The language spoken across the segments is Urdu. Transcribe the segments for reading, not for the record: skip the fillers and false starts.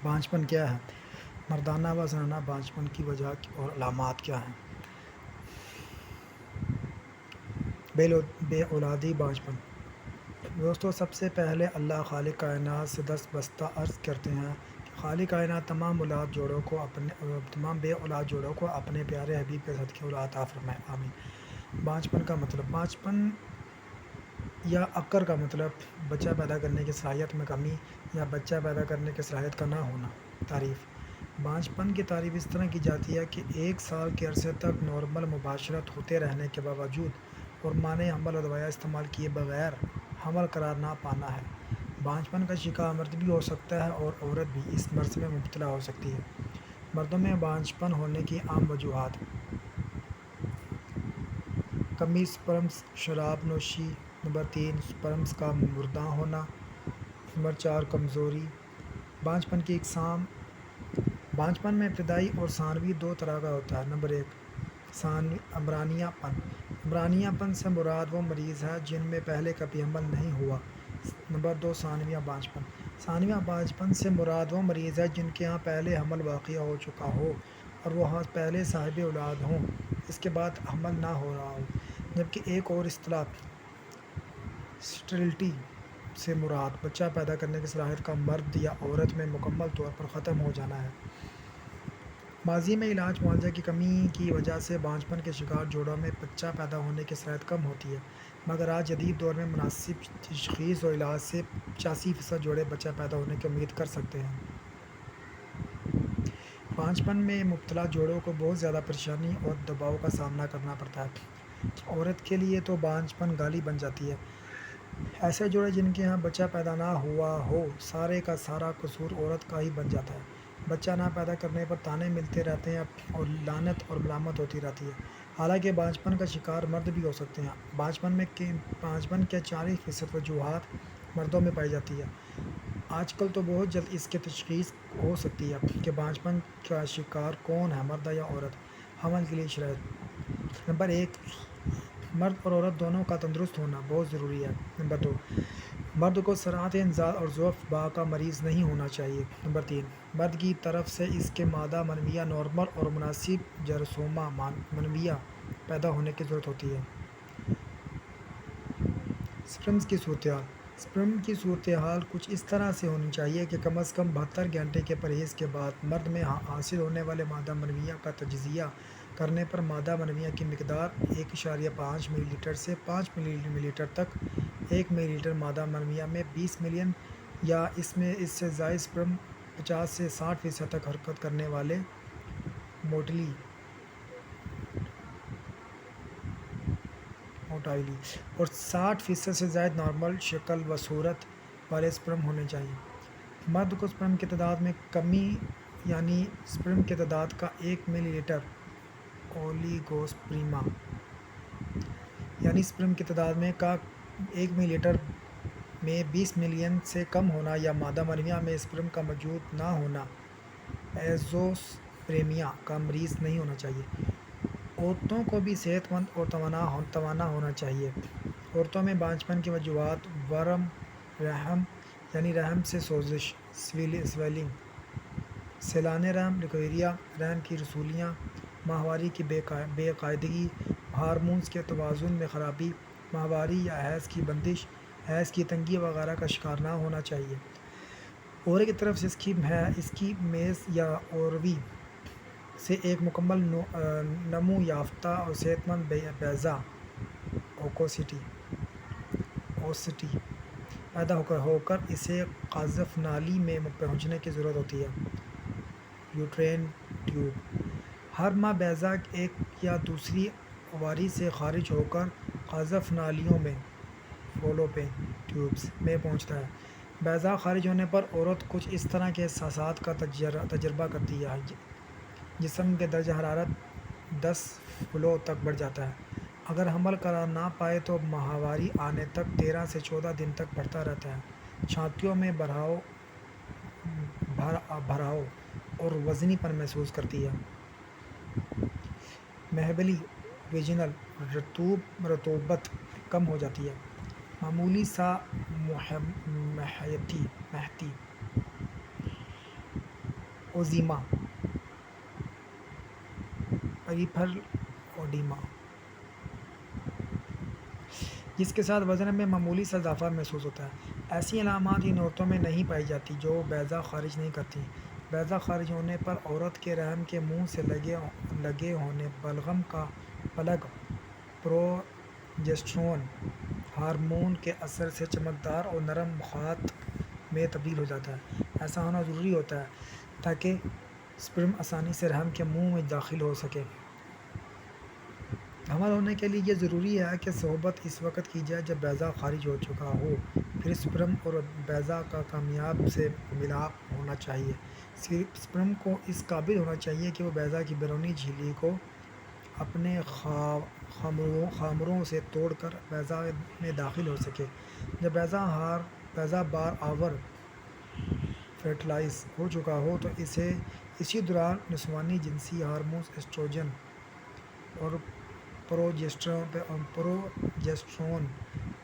بانجھپن کیا ہے؟ مردانہ و زنانہ بانجھپن کی وجہ اور علامات کیا ہیں؟ بے اولادی بانجھپن۔ دوستو، سب سے پہلے اللہ خالق کائنات سے دست بستہ عرض کرتے ہیں کہ خالق کائنات تمام بے اولاد جوڑوں کو اپنے پیارے حبیب کے صدقے اولاد عطا فرمائے، آمین۔ بانجھپن کا مطلب۔ بانجھپن یا عقر کا مطلب بچہ پیدا کرنے کی صلاحیت میں کمی یا بچہ پیدا کرنے کی صلاحیت کا نہ ہونا۔ تعریف۔ بانجھپن کی تعریف اس طرح کی جاتی ہے کہ 1 سال کے عرصے تک نارمل مباشرت ہوتے رہنے کے باوجود اور مانع حمل و دوائیاں استعمال کیے بغیر حمل قرار نہ پانا ہے۔ بانجھپن کا شکار مرد بھی ہو سکتا ہے اور عورت بھی اس مرض میں مبتلا ہو سکتی ہے۔ مردوں میں بانجھپن ہونے کی عام وجوہات: کمی سپرمز، شراب نوشی۔ نمبر 3، سپرمز کا مردہ ہونا۔ نمبر 4، کمزوری۔ بانجھپن کی اقسام۔ بانجھپن میں ابتدائی اور ثانوی دو طرح کا ہوتا ہے۔ نمبر 1، عمرانیہ پن۔ عمرانیہ پن سے مراد وہ مریض ہے جن میں پہلے کبھی حمل نہیں ہوا۔ نمبر 2، ثانویہ بانجھپن۔ ثانویہ بانجھپن سے مراد وہ مریض ہے جن کے ہاں پہلے حمل واقع ہو چکا ہو اور وہ پہلے صاحب اولاد ہوں، اس کے بعد حمل نہ ہو رہا ہو۔ جبکہ ایک اور اصطلاح اسٹیرلٹی سے مراد بچہ پیدا کرنے کی صلاحیت کا مرد یا عورت میں مکمل طور پر ختم ہو جانا ہے۔ ماضی میں علاج معالجہ کی کمی کی وجہ سے بانجھپن کے شکار جوڑوں میں بچہ پیدا ہونے کی صلاحیت کم ہوتی ہے، مگر آج جدید دور میں مناسب تشخیص اور علاج سے 85% جوڑے بچہ پیدا ہونے کی امید کر سکتے ہیں۔ بانجھپن میں مبتلا جوڑوں کو بہت زیادہ پریشانی اور دباؤ کا سامنا کرنا پڑتا ہے۔ عورت کے لیے تو بانجھپن گالی بن جاتی ہے۔ ایسے جوڑے جن کے ہاں بچہ پیدا نہ ہوا ہو، سارے کا سارا قصور عورت کا ہی بن جاتا ہے۔ بچہ نہ پیدا کرنے پر طعنے ملتے رہتے ہیں اور لعنت اور ملامت ہوتی رہتی ہے۔ حالانکہ بانجھپن کا شکار مرد بھی ہو سکتے ہیں۔ بانجھپن کے 40% وجوہات مردوں میں پائی جاتی ہے۔ آج کل تو بہت جلد اس کی تشخیص ہو سکتی ہے کہ بانجھپن کا شکار کون ہے، مرد یا عورت۔ حمل کے لیے شرائط۔ نمبر 1، مرد اور عورت دونوں کا تندرست ہونا بہت ضروری ہے۔ نمبر 2، مرد کو سرعت انزال اور ضعف بہا کا مریض نہیں ہونا چاہیے۔ نمبر 3، مرد کی طرف سے اس کے مادہ منویہ نارمل اور مناسب جرثومہ منویہ پیدا ہونے کی ضرورت ہوتی ہے۔ سپرمز کی صورتحال۔ سپرم کی صورتحال کچھ اس طرح سے ہونی چاہیے کہ کم از کم 72 گھنٹے کے پرہیز کے بعد مرد میں حاصل ہونے والے مادہ منویہ کا تجزیہ کرنے پر مادہ منویہ کی مقدار 1.5 ملی لیٹر سے 5 ملی لیٹر تک، 1 ملی لیٹر مادہ منویہ میں 20 ملین یا اس سے زائد سپرم 50 سے 60% تک حرکت کرنے والے موٹائلی اور 60% سے زائد نارمل شکل و صورت والے سپرم ہونے چاہیے۔ مرد کو سپرم کی تعداد میں کمی یعنی سپرم کی تعداد کا 1 ملی لیٹر اولیگوسپرمیا یعنی سپرم کی تعداد میں کا 1 ملی لیٹر میں 20 ملین سے کم ہونا یا مادہ منویہ میں سپرم کا موجود نہ ہونا ایزوسپرمیا کا مریض نہیں ہونا چاہیے۔ عورتوں کو بھی صحت مند اور توانا ہونا چاہیے۔ عورتوں میں بانجھپن کی وجوہات: ورم رحم یعنی رحم سے سوزش سویلنگ، سیلان رحم لیکوریا، رحم کی رسولیاں، ماہواری کی بے قاعدگی، ہارمونز کے توازن میں خرابی، ماہواری یا حیض کی بندش، حیض کی تنگی وغیرہ کا شکار نہ ہونا چاہیے۔ عورت کی طرف سے اس کی میز یا اووری سے ایک مکمل نمو یافتہ اور صحت مند بیضہ اووسٹی پیدا ہو کر اسے قذف نالی میں پہنچنے کی ضرورت ہوتی ہے۔ Uterine tube. ہر ماہ بیضہ ایک یا دوسری اووری سے خارج ہو کر قذف نالیوں میں فالوپین ٹیوبز میں پہنچتا ہے۔ بیضہ خارج ہونے پر عورت کچھ اس طرح کے احساسات کا تجربہ کرتی ہے۔ جسم کے درجہ حرارت 10 فلو تک بڑھ جاتا ہے۔ اگر حمل قرار نہ پائے تو ماہواری آنے تک 13 سے 14 دن تک بڑھتا رہتا ہے۔ چھاتیوں میں بھراؤ اور وزنی پن محسوس کرتی ہے۔ محبلی ویجینل رطوبت کم ہو جاتی ہے۔ معمولی سا مہتی اوزیما، پریفرل اوڈیما، جس کے ساتھ وزن میں معمولی سا اضافہ محسوس ہوتا ہے۔ ایسی علامات ان عورتوں میں نہیں پائی جاتی جو بیضہ خارج نہیں کرتیں۔ بیضہ خارج ہونے پر عورت کے رحم کے منہ سے لگے ہونے بلغم کا پلگ پروجسٹرون ہارمون کے اثر سے چمکدار اور نرم خات میں تبدیل ہو جاتا ہے۔ ایسا ہونا ضروری ہوتا ہے تاکہ سپرم آسانی سے رحم کے منہ میں داخل ہو سکے۔ حمل ہونے کے لیے یہ ضروری ہے کہ صحبت اس وقت کی جائے جب بیضہ خارج ہو چکا ہو، پھر سپرم اور بیضہ کا کامیاب سے ملاپ ہونا چاہیے۔ سپرم کو اس قابل ہونا چاہیے کہ وہ بیضہ کی بیرونی جھیلی کو اپنے خامروں سے توڑ کر بیضہ میں داخل ہو سکے۔ جب بیضہ بار آور فرٹیلائز ہو چکا ہو تو اسی دوران نسوانی جنسی ہارمونز ایسٹروجن اور پروجسٹرون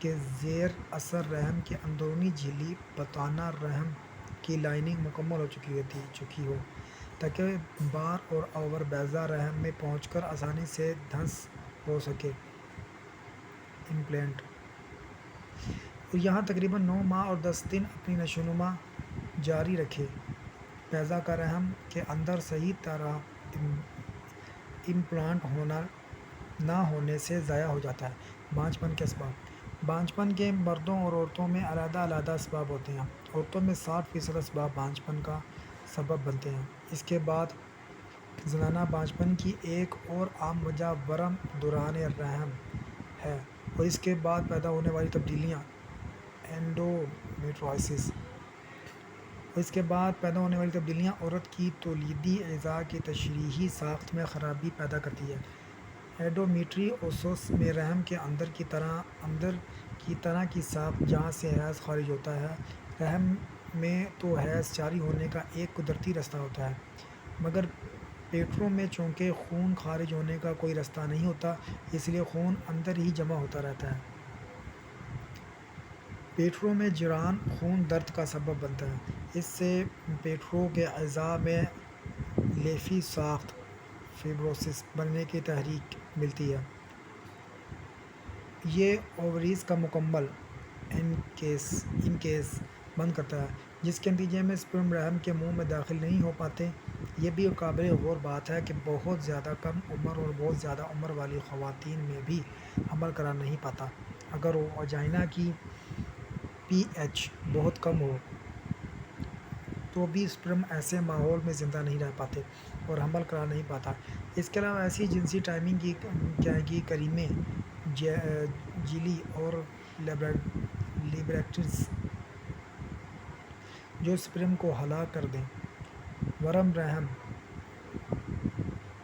کے زیر اثر رحم کی اندرونی جھیلی بطانہ رحم کی لائننگ مکمل ہو چکی ہو تاکہ بار اور آور بیضہ رحم میں پہنچ کر آسانی سے دھنس ہو سکے۔ امپلانٹ اور یہاں تقریباً 9 ماہ اور 10 دن اپنی نشوونما جاری رکھے۔ بیضہ کا رحم کے اندر صحیح طرح امپلانٹ نہ ہونے سے ضائع ہو جاتا ہے۔ بانجھ پن کے اسباب۔ بانجھ پن کے مردوں اور عورتوں میں علیحدہ علیحدہ اسباب ہوتے ہیں۔ عورتوں میں 60% اسباب بانجھ پن کا سبب بنتے ہیں۔ اس کے بعد زنانہ بانجھ پن کی ایک اور عام وجہ ورم دوران رحم ہے اور اس کے بعد پیدا ہونے والی تبدیلیاں اینڈومیٹرائسس اور اس کے بعد پیدا ہونے والی تبدیلیاں عورت کی تولیدی اعضاء کی تشریحی ساخت میں خرابی پیدا کرتی ہے۔ اینڈومیٹریوسس میں رحم کے اندر کی تنہ کی ساخت جہاں سے حیض خارج ہوتا ہے۔ رحم میں تو حیض جاری ہونے کا ایک قدرتی رستہ ہوتا ہے، مگر پیٹروں میں چونکہ خون خارج ہونے کا کوئی رستہ نہیں ہوتا، اس لیے خون اندر ہی جمع ہوتا رہتا ہے۔ پیٹروں میں جرث خون درد کا سبب بنتا ہے۔ اس سے پیٹروں کے اعضاء میں لیفی ساخت فائبروسس بننے کی تحریک ملتی ہے۔ یہ اووریز کا مکمل انکیس بند کرتا ہے، جس کے نتیجے میں سپرم رحم کے منہ میں داخل نہیں ہو پاتے۔ یہ بھی قابل غور بات ہے کہ بہت زیادہ کم عمر اور بہت زیادہ عمر والی خواتین میں بھی حمل قرار نہیں پاتا۔ اگر وجائنا کی پی ایچ بہت کم ہو تو بھی سپرم ایسے ماحول میں زندہ نہیں رہ پاتے اور حمل قرار نہیں پاتا۔ اس کے علاوہ ایسی جنسی ٹائمنگ کی کریمیں، جیلی اور لیبریکٹس جو سپرم کو ہلاک کر دیں، ورم رحم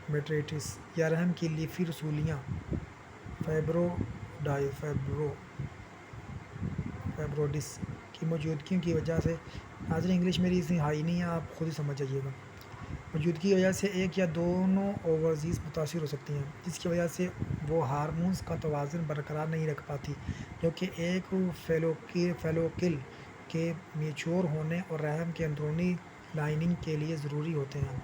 میٹریٹس یا رحم کی لیفی رسولیاں، فائبروڈس کی موجودگی کی وجہ سے، ناظرین انگلش میری اتنی ہائی نہیں ہے، آپ خود ہی سمجھ جائیے گا، موجودگی کی وجہ سے ایک یا دونوں اووریز متاثر ہو سکتی ہیں، جس کی وجہ سے وہ ہارمونز کا توازن برقرار نہیں رکھ پاتی جو کہ ایک فیلوکل کے میچور ہونے اور رحم کے اندرونی لائننگ کے لیے ضروری ہوتے ہیں۔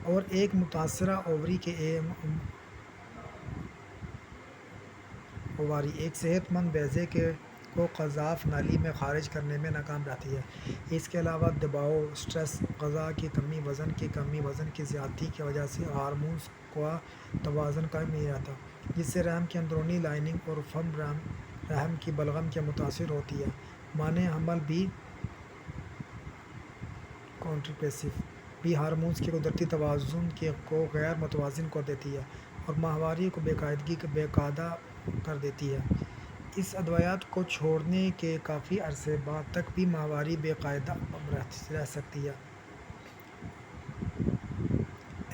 اور ایک متاثرہ اووری ایک صحت مند بیضے کو قذاف نالی میں خارج کرنے میں ناکام رہتی ہے۔ اس کے علاوہ دباؤ، سٹریس، غذا کی کمی، وزن کی کمی، وزن کی زیادتی کی وجہ سے ہارمونز کا توازن قائم نہیں رہتا، جس سے رحم کی اندرونی لائننگ اور فم رحم کی بلغم کے متاثر ہوتی ہے۔ مانع حمل بھی کانٹرسیپٹیو بھی ہارمونز کے قدرتی توازن کو غیر متوازن کر دیتی ہے اور ماہواری کو بے قاعدہ کر دیتی ہے۔ اس ادویات کو چھوڑنے کے کافی عرصے بعد تک بھی ماہواری بے قاعدہ رہ سکتی ہے۔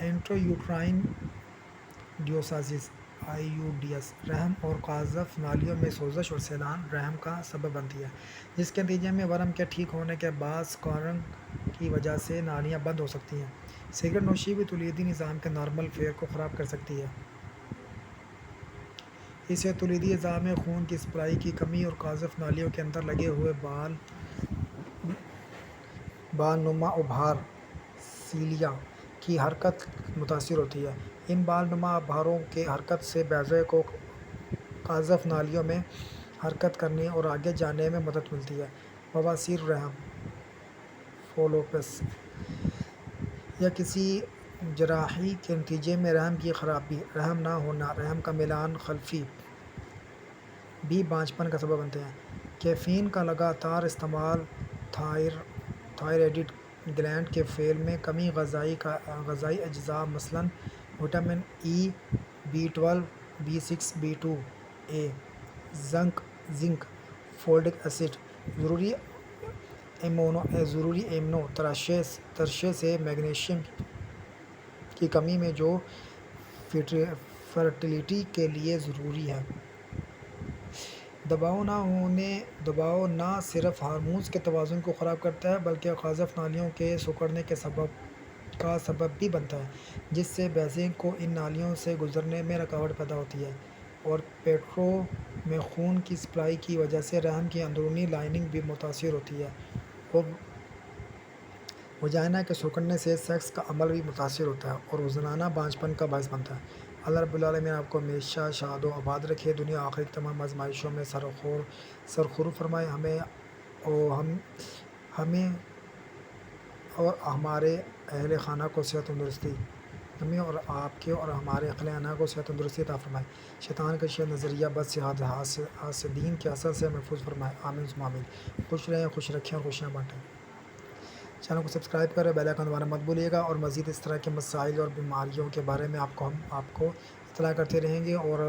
انٹرایوٹرائن ڈیوسسز IUDs رحم اور قاذف نالیوں میں سوزش اور سیلان رحم کا سبب بنتی ہے، جس کے نتیجے میں ورم کے ٹھیک ہونے کے بعد سکارنگ کی وجہ سے نالیاں بند ہو سکتی ہیں۔ سگریٹ نوشی بھی تولیدی نظام کے نارمل فیئر کو خراب کر سکتی ہے۔ اس سے تولیدی اعضاء میں خون کی سپلائی کی کمی اور قاذف نالیوں کے اندر لگے ہوئے بال نما ابھار سیلیا کی حرکت متاثر ہوتی ہے۔ ان بال نما ابھاروں کے حرکت سے بیضے کو قاذف نالیوں میں حرکت کرنے اور آگے جانے میں مدد ملتی ہے۔ بواسیر رحم فولوپس یا کسی جراحی کے نتیجے میں رحم کی خرابی، رحم نہ ہونا، رحم کا میلان خلفی بھی بانجھپن کا سبب بنتے ہیں۔ کیفین کا لگاتار استعمال تھائرائیڈ گلینڈ کے فعل میں کمی، غذائی اجزاء مثلاً vitamin E, B12، B6، B2A، zinc, folic acid, ضروری ایمنو ترشے سے میگنیشیم کی کمی میں جو فرٹیلٹی کے لیے ضروری ہے۔ دباؤ نہ صرف ہارمونز کے توازن کو خراب کرتا ہے بلکہ قاذف نالیوں کے سکڑنے کا سبب بھی بنتا ہے، جس سے بیضے کو ان نالیوں سے گزرنے میں رکاوٹ پیدا ہوتی ہے، اور پیٹوں میں خون کی سپلائی کی وجہ سے رحم کی اندرونی لائننگ بھی متاثر ہوتی ہے، اور وجائنا کے سکڑنے سے سیکس کا عمل بھی متاثر ہوتا ہے اور وہ زنانہ بانجھپن کا باعث بنتا ہے۔ اللہ رب العالمین آپ کو ہمیشہ شاد و آباد رکھے، دنیا آخرت کی تمام آزمائشوں میں سرخرو فرمائے، ہمیں اور ہمارے اہل خانہ کو صحت و تندرستی، ہمیں اور آپ کے اور ہمارے اہل خانہ کو صحت و تندرستی عطا فرمائے، شیطان کے شر نظریہ بد سے حاسدین کے اثر سے محفوظ فرمائے، آمین ثم آمین۔ خوش رہیں، خوش رکھیں اور خوشیاں بانٹیں۔ چینل کو سبسکرائب کریں، بیل آئیکن دبانا مت بھولیے گا، اور مزید اس طرح کے مسائل اور بیماریوں کے بارے میں ہم آپ کو اطلاع کرتے رہیں گے، اور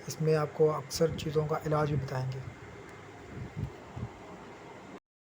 اس میں آپ کو اکثر چیزوں کا علاج بھی بتائیں گے۔